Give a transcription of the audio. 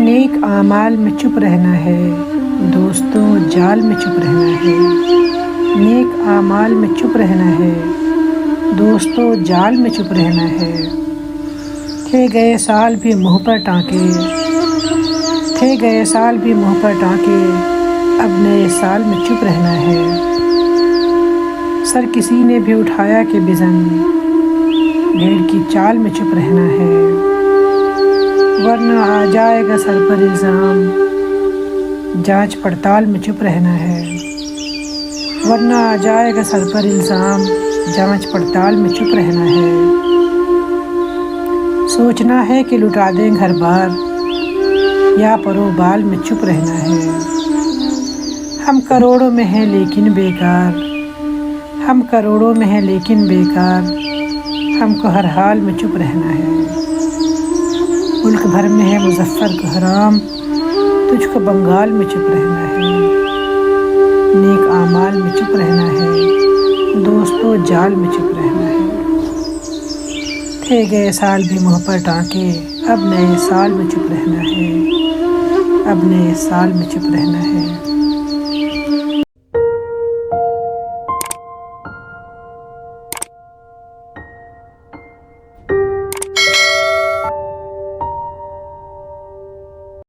नेक आमाल में चुप रहना है, दोस्तों जाल में चुप रहना है। नेक आमाल में चुप रहना है, दोस्तों जाल में चुप रहना है। थे गए साल भी मुँह पर टाँके, थे गए साल भी मुँह पर टाँके, अब नए साल में चुप रहना है। सर किसी ने भी उठाया कि बिज़न, भेड़ की चाल में चुप रहना है। वरना आ जाएगा सर पर इल्ज़ाम, जांच पड़ताल में चुप रहना है। वरना आ जाएगा सर पर इल्ज़ाम, जांच पड़ताल में चुप रहना है। सोचना है कि लुटा दें घर बार, या परोबाल में चुप रहना है। हम करोड़ों में हैं लेकिन बेकार, हम करोड़ों में हैं लेकिन बेकार, हमको हर हाल में चुप रहना है। मुल्क भर में है मुज़फ़्फ़र को हराम, तुझको बंगाल में चुप रहना है। नेक आमाल में चुप रहना है, दोस्तों जाल में चुप रहना है। थे गए साल भी मुँह पर टाँके, अब नए साल में चुप रहना है। अब नए साल में चुप रहना है।